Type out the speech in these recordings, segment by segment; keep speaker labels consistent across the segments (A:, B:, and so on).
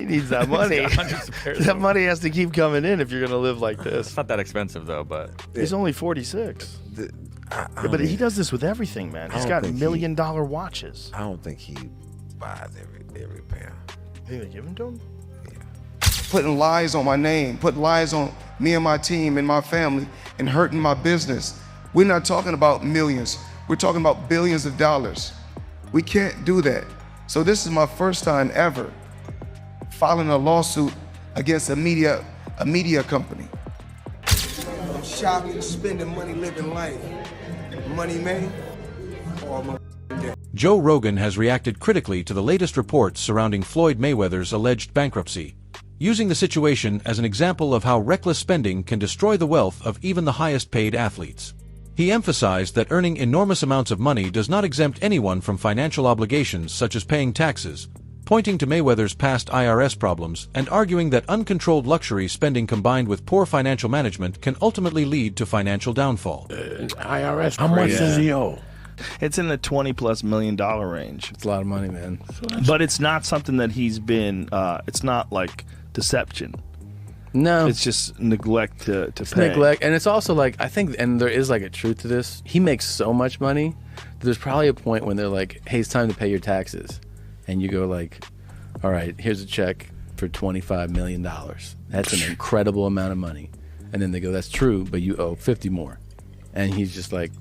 A: needs that money.
B: He's got hundreds of pairs
A: That
B: of
A: money has to keep coming in if you're going to live like this.
B: It's not that expensive, though, but...
A: He's only 46. But he does this with everything, man. He's got $1 million watches.
C: I don't think he buys every pair.
A: You gonna give them to him?
D: Putting lies on my name, putting lies on me and my team and my family, and hurting my business. We're not talking about millions. We're talking about billions of dollars. We can't do that. So this is my first time ever filing a lawsuit against a media company. I'm shopping, spending money, living life. Money made, or my dead.
E: Joe Rogan has reacted critically to the latest reports surrounding Floyd Mayweather's alleged bankruptcy, using the situation as an example of how reckless spending can destroy the wealth of even the highest-paid athletes. He emphasized that earning enormous amounts of money does not exempt anyone from financial obligations such as paying taxes, pointing to Mayweather's past IRS problems and arguing that uncontrolled luxury spending combined with poor financial management can ultimately lead to financial downfall.
F: IRS, how much does he owe?
A: It's in the $20+ million range.
F: It's a lot of money, man.
A: But it's not something that he's been, it's not like deception.
F: No.
A: It's just neglect to pay.
F: Neglect. And it's also like, I think, and there is like a truth to this, he makes so much money, there's probably a point when they're like, hey, it's time to pay your taxes. And you go like, all right, here's a check for $25 million. That's an incredible amount of money. And then they go, that's true, but you owe 50 more. And he's just like,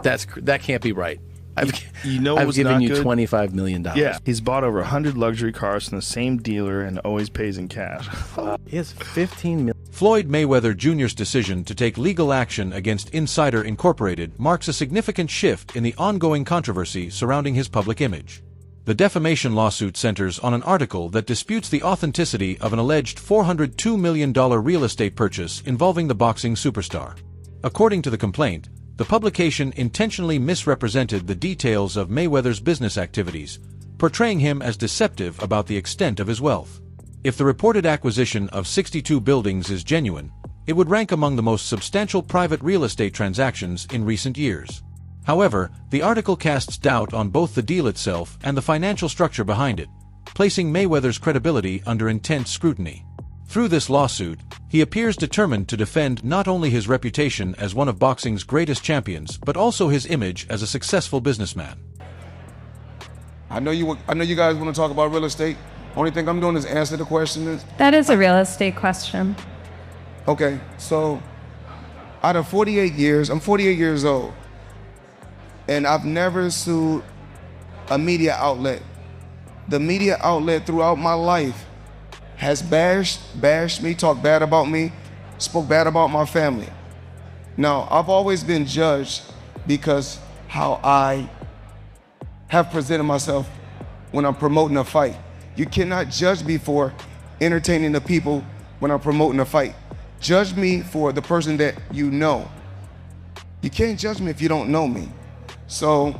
F: that can't be right. I've given you $25 million.
A: Yeah, he's bought over 100 luxury cars from the same dealer and always pays in cash.
F: He has $15 million.
E: Floyd Mayweather Jr.'s decision to take legal action against Insider Incorporated marks a significant shift in the ongoing controversy surrounding his public image. The defamation lawsuit centers on an article that disputes the authenticity of an alleged $402 million real estate purchase involving the boxing superstar. According to the complaint, the publication intentionally misrepresented the details of Mayweather's business activities, portraying him as deceptive about the extent of his wealth. If the reported acquisition of 62 buildings is genuine, it would rank among the most substantial private real estate transactions in recent years. However, the article casts doubt on both the deal itself and the financial structure behind it, placing Mayweather's credibility under intense scrutiny. Through this lawsuit, he appears determined to defend not only his reputation as one of boxing's greatest champions, but also his image as a successful businessman.
D: I know you guys want to talk about real estate. Only thing I'm doing is answer the question.
G: That is a real estate question.
D: Okay, so out of 48 years, I'm 48 years old, and I've never sued a media outlet. The media outlet throughout my life has bashed me, talked bad about me, spoke bad about my family. Now, I've always been judged because how I have presented myself when I'm promoting a fight. You cannot judge me for entertaining the people when I'm promoting a fight. Judge me for the person that you know. You can't judge me if you don't know me. So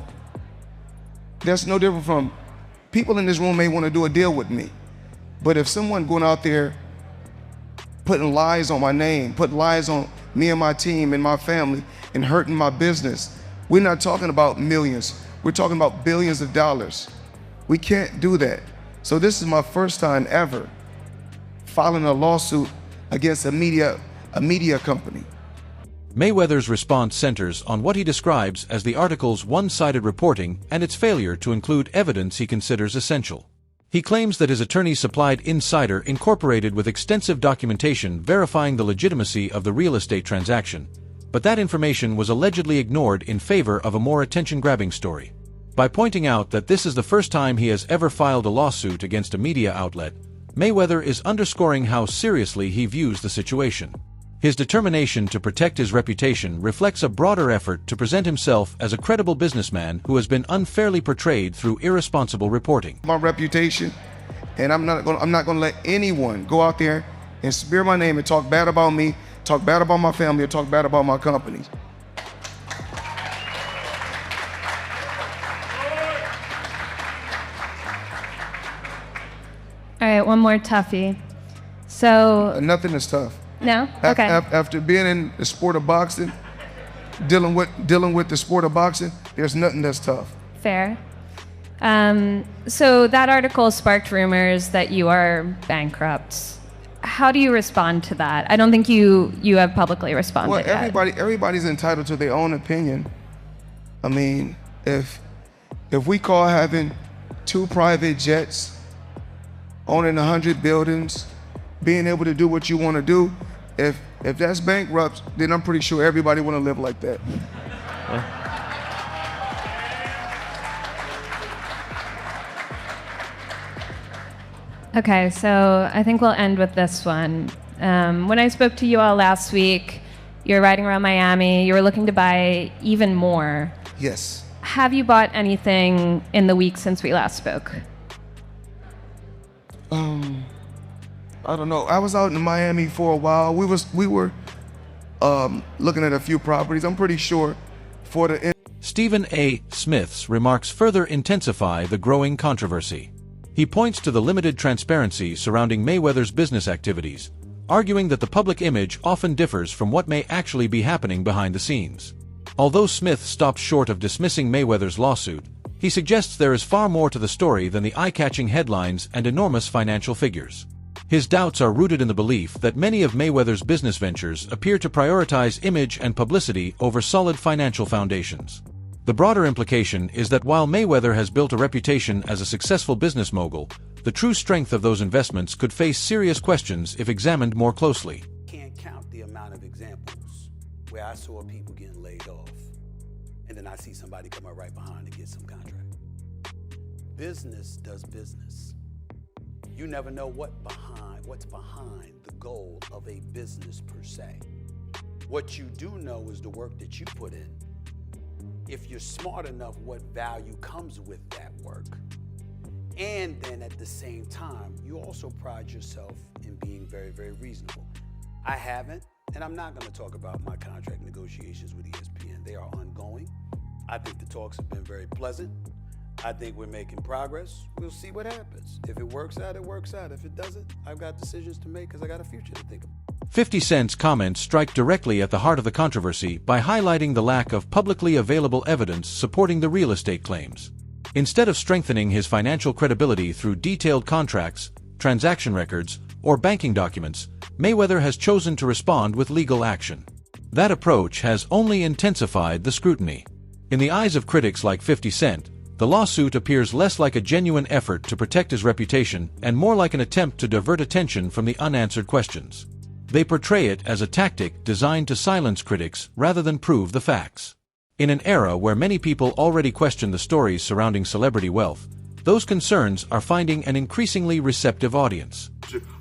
D: that's no different from people in this room may want to do a deal with me. But if someone going out there putting lies on my name, putting lies on me and my team and my family and hurting my business, we're not talking about millions. We're talking about billions of dollars. We can't do that. So this is my first time ever filing a lawsuit against a media company.
E: Mayweather's response centers on what he describes as the article's one-sided reporting and its failure to include evidence he considers essential. He claims that his attorney supplied Insider Incorporated with extensive documentation verifying the legitimacy of the real estate transaction, but that information was allegedly ignored in favor of a more attention-grabbing story. By pointing out that this is the first time he has ever filed a lawsuit against a media outlet, Mayweather is underscoring how seriously he views the situation. His determination to protect his reputation reflects a broader effort to present himself as a credible businessman who has been unfairly portrayed through irresponsible reporting.
D: My reputation, and I'm not going to let anyone go out there and smear my name and talk bad about me, talk bad about my family, or talk bad about my companies.
G: All right, one more toughie. So
D: Nothing is tough.
G: no? Okay.
D: After being in the sport of boxing, dealing with the sport of boxing, there's nothing that's tough.
G: Fair. So that article sparked rumors that you are bankrupt. How do you respond to that? I don't think you have publicly responded
D: Well,
G: yet.
D: everybody's entitled to their own opinion. I mean, if we call having 2 private jets, owning 100 buildings, being able to do what you want to do, if that's bankrupt, then I'm pretty sure everybody want to live like that.
G: Okay, so I think we'll end with this one. When I spoke to you all last week, you were riding around Miami, you were looking to buy even more.
D: Yes.
G: Have you bought anything in the week since we last spoke?
D: I don't know. I was out in Miami for a while. We were looking at a few properties. I'm pretty sure for the
E: Stephen A. Smith's remarks further intensify the growing controversy. He points to the limited transparency surrounding Mayweather's business activities, arguing that the public image often differs from what may actually be happening behind the scenes. Although Smith stops short of dismissing Mayweather's lawsuit, he suggests there is far more to the story than the eye-catching headlines and enormous financial figures. His doubts are rooted in the belief that many of Mayweather's business ventures appear to prioritize image and publicity over solid financial foundations. The broader implication is that while Mayweather has built a reputation as a successful business mogul, the true strength of those investments could face serious questions if examined more closely.
H: Can't count the amount of examples where I saw people getting laid off, and then I see somebody come up right behind to get some contract. Business does business. You never know what's behind the goal of a business per se. What you do know is the work that you put in. If you're smart enough, what value comes with that work. And then at the same time, you also pride yourself in being very, very reasonable. I haven't, and I'm not going to talk about my contract negotiations with ESPN. They are ongoing. I think the talks have been very pleasant. I think we're making progress. We'll see what happens. If it works out, it works out. If it doesn't, I've got decisions to make because I got a future to think about.
E: 50 Cent's comments strike directly at the heart of the controversy by highlighting the lack of publicly available evidence supporting the real estate claims. Instead of strengthening his financial credibility through detailed contracts, transaction records, or banking documents, Mayweather has chosen to respond with legal action. That approach has only intensified the scrutiny. In the eyes of critics like 50 Cent, the lawsuit appears less like a genuine effort to protect his reputation and more like an attempt to divert attention from the unanswered questions. They portray it as a tactic designed to silence critics rather than prove the facts. In an era where many people already question the stories surrounding celebrity wealth, those concerns are finding an increasingly receptive audience.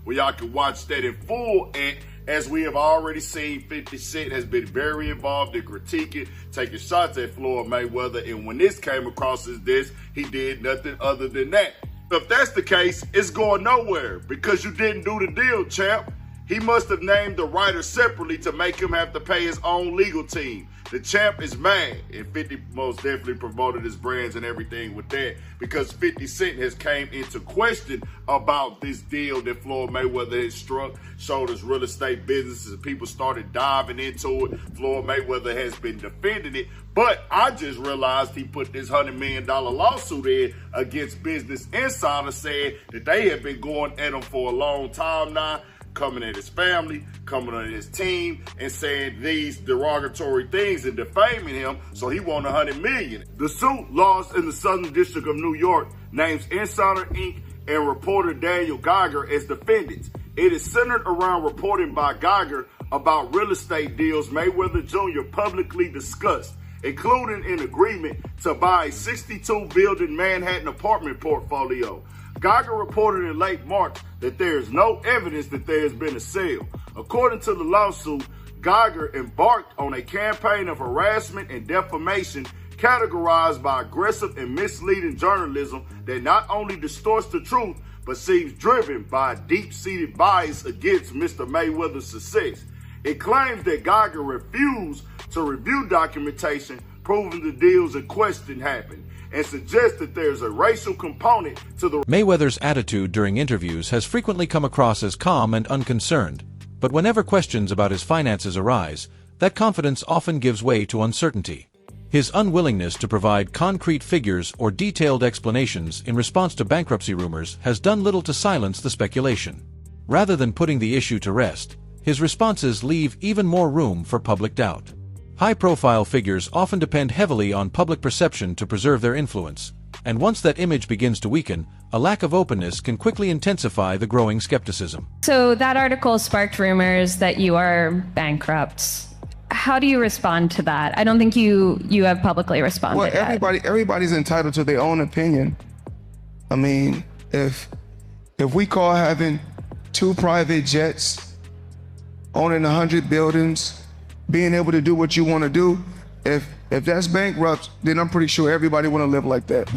I: Where y'all can watch that in full, and as we have already seen, 50 Cent has been very involved in critiquing, taking shots at Floyd Mayweather, and when this came across his desk, he did nothing other than that. If that's the case, it's going nowhere because you didn't do the deal, champ. He must have named the writer separately to make him have to pay his own legal team. The champ is mad, and 50 most definitely promoted his brands and everything with that because 50 Cent has came into question about this deal that Floyd Mayweather has struck, showed his real estate businesses, and people started diving into it. Floyd Mayweather has been defending it, but I just realized he put this $100 million lawsuit in against Business Insider, saying that they have been going at him for a long time now, coming at his family, coming at his team, and saying these derogatory things and defaming him, so he won $100 million. The suit lost in the Southern District of New York names Insider Inc. and reporter Daniel Geiger as defendants. It is centered around reporting by Geiger about real estate deals Mayweather Jr. publicly discussed, including an agreement to buy a 62-building Manhattan apartment portfolio. Geiger reported in late March that there is no evidence that there has been a sale. According to the lawsuit, Geiger embarked on a campaign of harassment and defamation categorized by aggressive and misleading journalism that not only distorts the truth, but seems driven by a deep-seated bias against Mr. Mayweather's success. It claims that Geiger refused to review documentation proving the deals in question happened, and suggests that there's a racial component to the...
E: Mayweather's attitude during interviews has frequently come across as calm and unconcerned, but whenever questions about his finances arise, that confidence often gives way to uncertainty. His unwillingness to provide concrete figures or detailed explanations in response to bankruptcy rumors has done little to silence the speculation. Rather than putting the issue to rest, his responses leave even more room for public doubt. High-profile figures often depend heavily on public perception to preserve their influence, and once that image begins to weaken, a lack of openness can quickly intensify the growing skepticism.
G: So that article sparked rumors that you are bankrupt. How do you respond to that? I don't think you have publicly responded.
D: Well, everybody's entitled to their own opinion. I mean, if we call having 2 private jets, owning 100 buildings, being able to do what you want to do, if that's bankrupt, then I'm pretty sure everybody want to live like that.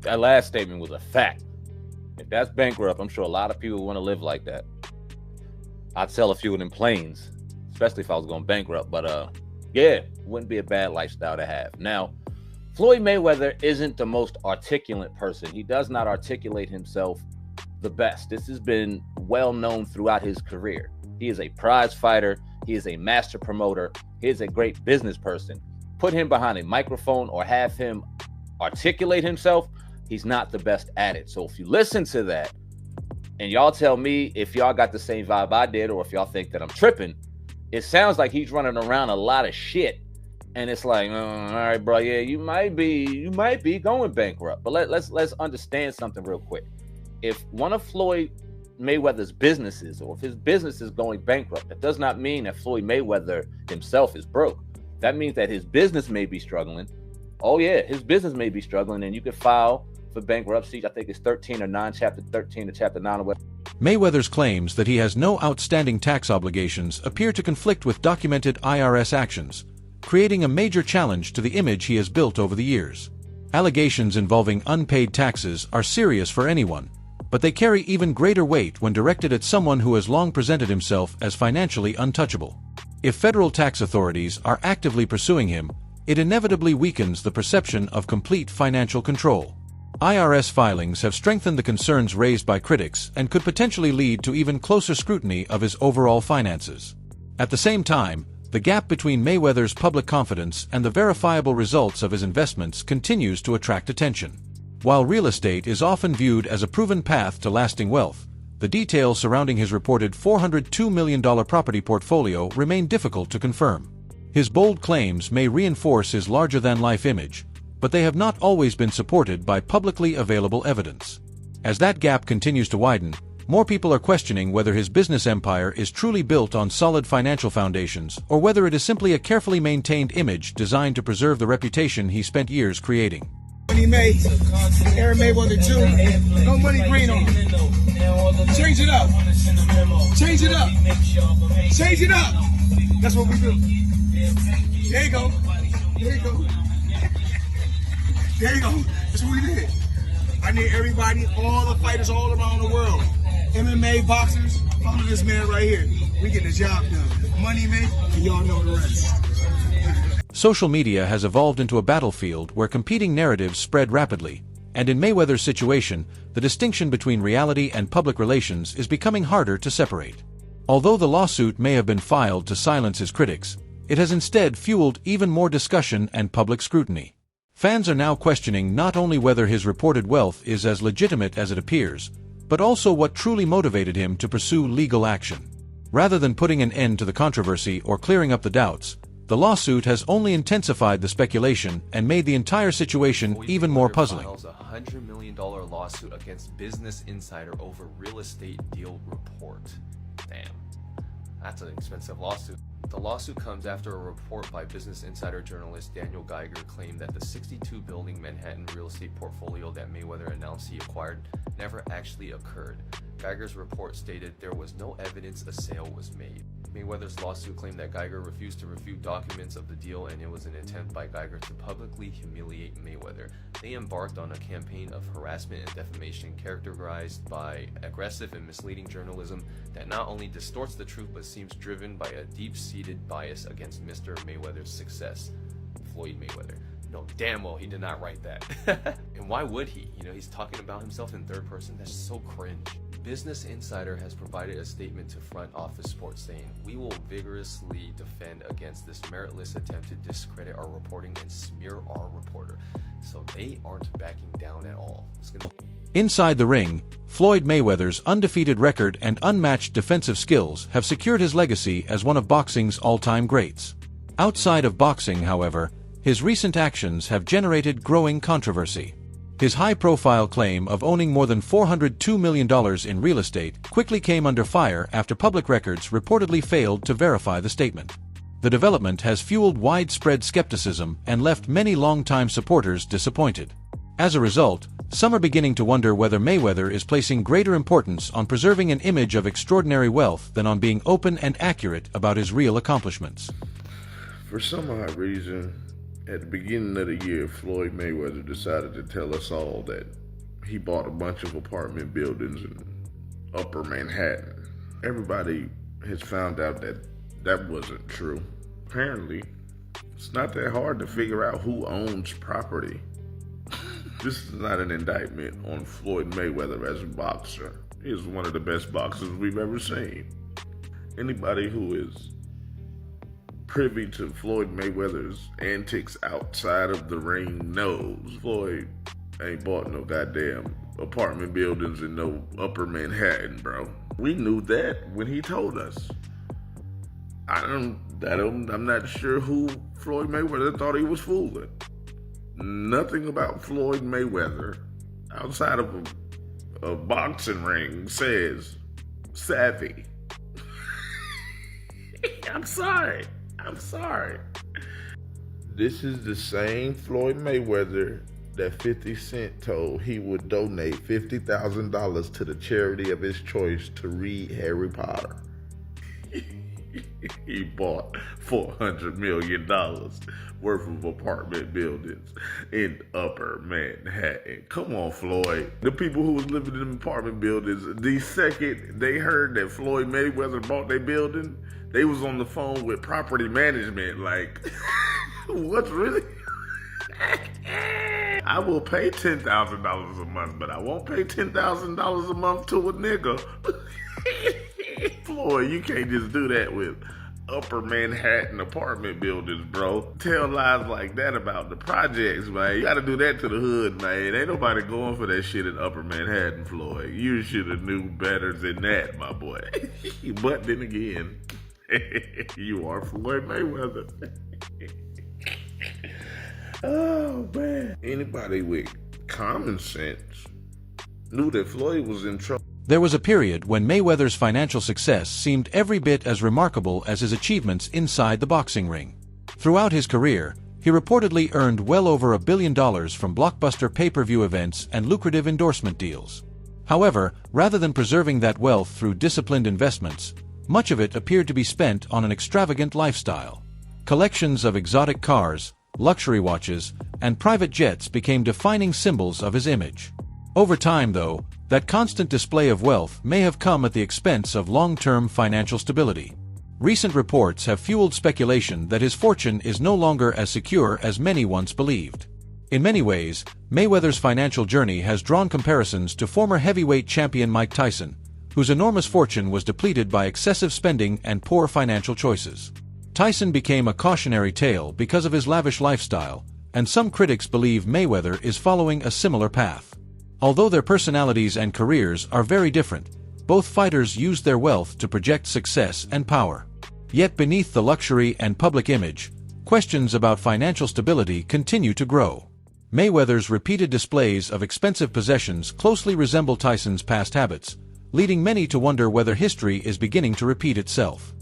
J: That last statement was a fact. If that's bankrupt, I'm sure a lot of people want to live like that. I'd sell a few of them planes, especially if I was going bankrupt. But yeah, wouldn't be a bad lifestyle to have. Now, Floyd Mayweather isn't the most articulate person. He does not articulate himself the best. This has been well known throughout his career. He is a prize fighter. He is a master promoter. He is a great business person. Put him behind a microphone or have him articulate himself, he's not the best at it. So if you listen to that and y'all tell me if y'all got the same vibe I did or if y'all think that I'm tripping, it sounds like he's running around a lot of shit. And it's like, all right, bro, yeah, you might be going bankrupt. But let's understand something real quick. If one of Floyd Mayweather's businesses, or if his business is going bankrupt, that does not mean that Floyd Mayweather himself is broke. That means that his business may be struggling. Oh yeah, his business may be struggling, and you could file for bankruptcy. I think it's 13 or 9, chapter 13 to chapter 9 or whatever.
E: Mayweather's claims that he has no outstanding tax obligations appear to conflict with documented IRS actions, creating a major challenge to the image he has built over the years. Allegations involving unpaid taxes are serious for anyone, but they carry even greater weight when directed at someone who has long presented himself as financially untouchable. If federal tax authorities are actively pursuing him, it inevitably weakens the perception of complete financial control. IRS filings have strengthened the concerns raised by critics and could potentially lead to even closer scrutiny of his overall finances. At the same time, the gap between Mayweather's public confidence and the verifiable results of his investments continues to attract attention. While real estate is often viewed as a proven path to lasting wealth, the details surrounding his reported $402 million property portfolio remain difficult to confirm. His bold claims may reinforce his larger-than-life image, but they have not always been supported by publicly available evidence. As that gap continues to widen, more people are questioning whether his business empire is truly built on solid financial foundations or whether it is simply a carefully maintained image designed to preserve the reputation he spent years creating.
D: Money May, Aaron Mayweather Jr. No money green on him. Change it up. Change it up. Change it up. That's what we do. There you go. There you go. There you go. That's what we did. I need everybody, all the fighters all around the world. MMA, boxers, follow this man right here. We get the job done. Money May, and y'all know the rest.
E: Social media has evolved into a battlefield where competing narratives spread rapidly, and in Mayweather's situation, the distinction between reality and public relations is becoming harder to separate. Although the lawsuit may have been filed to silence his critics, it has instead fueled even more discussion and public scrutiny. Fans are now questioning not only whether his reported wealth is as legitimate as it appears, but also what truly motivated him to pursue legal action. Rather than putting an end to the controversy or clearing up the doubts, the lawsuit has only intensified the speculation and made the entire situation even more puzzling.
K: Files a $100 million lawsuit against Business Insider over real estate deal report. Damn, that's an expensive lawsuit. The lawsuit comes after a report by Business Insider journalist Daniel Geiger claimed that the 62-building Manhattan real estate portfolio that Mayweather announced he acquired never actually occurred. Geiger's report stated there was no evidence a sale was made. Mayweather's lawsuit claimed that Geiger refused to review documents of the deal, and it was an attempt by Geiger to publicly humiliate Mayweather. They embarked on a campaign of harassment and defamation characterized by aggressive and misleading journalism that not only distorts the truth but seems driven by a deep-seated bias against Mr. Mayweather's success, Floyd Mayweather. No, damn well he did not write that. And why would he? You know, he's talking about himself in third person. That's so cringe. Business Insider has provided a statement to Front Office Sports saying, "We will vigorously defend against this meritless attempt to discredit our reporting and smear our reporter." So they aren't backing down at all.
E: Inside the ring, Floyd Mayweather's undefeated record and unmatched defensive skills have secured his legacy as one of boxing's all-time greats. Outside of boxing, however, his recent actions have generated growing controversy. His high-profile claim of owning more than $402 million in real estate quickly came under fire after public records reportedly failed to verify the statement. The development has fueled widespread skepticism and left many longtime supporters disappointed. As a result, some are beginning to wonder whether Mayweather is placing greater importance on preserving an image of extraordinary wealth than on being open and accurate about his real accomplishments.
I: For some odd reason, at the beginning of the year, Floyd Mayweather decided to tell us all that he bought a bunch of apartment buildings in Upper Manhattan. Everybody has found out that that wasn't true. Apparently, it's not that hard to figure out who owns property. This is not an indictment on Floyd Mayweather as a boxer. He is one of the best boxers we've ever seen. Anybody who is privy to Floyd Mayweather's antics outside of the ring knows Floyd ain't bought no goddamn apartment buildings in no Upper Manhattan, bro. We knew that when he told us. I'm not sure who Floyd Mayweather thought he was fooling. Nothing about Floyd Mayweather outside of a boxing ring says savvy. I'm sorry. This is the same Floyd Mayweather that 50 Cent told he would donate $50,000 to the charity of his choice to read Harry Potter. He bought $400 million worth of apartment buildings in Upper Manhattan. Come on, Floyd. The people who was living in apartment buildings, the second they heard that Floyd Mayweather bought their building, they was on the phone with property management like, what's really? I will pay $10,000 a month, but I won't pay $10,000 a month to a nigga. Floyd, you can't just do that with Upper Manhattan apartment buildings, bro. Tell lies like that about the projects, man. You gotta do that to the hood, man. Ain't nobody going for that shit in Upper Manhattan, Floyd. You should have knew better than that, my boy. But then again, you are Floyd Mayweather. Oh, man. Anybody with common sense knew that Floyd was in trouble.
E: There was a period when Mayweather's financial success seemed every bit as remarkable as his achievements inside the boxing ring. Throughout his career, he reportedly earned well over $1 billion from blockbuster pay-per-view events and lucrative endorsement deals. However, rather than preserving that wealth through disciplined investments, much of it appeared to be spent on an extravagant lifestyle. Collections of exotic cars, luxury watches, and private jets became defining symbols of his image. Over time, though, that constant display of wealth may have come at the expense of long-term financial stability. Recent reports have fueled speculation that his fortune is no longer as secure as many once believed. In many ways, Mayweather's financial journey has drawn comparisons to former heavyweight champion Mike Tyson, whose enormous fortune was depleted by excessive spending and poor financial choices. Tyson became a cautionary tale because of his lavish lifestyle, and some critics believe Mayweather is following a similar path. Although their personalities and careers are very different, both fighters used their wealth to project success and power. Yet beneath the luxury and public image, questions about financial stability continue to grow. Mayweather's repeated displays of expensive possessions closely resemble Tyson's past habits, leading many to wonder whether history is beginning to repeat itself.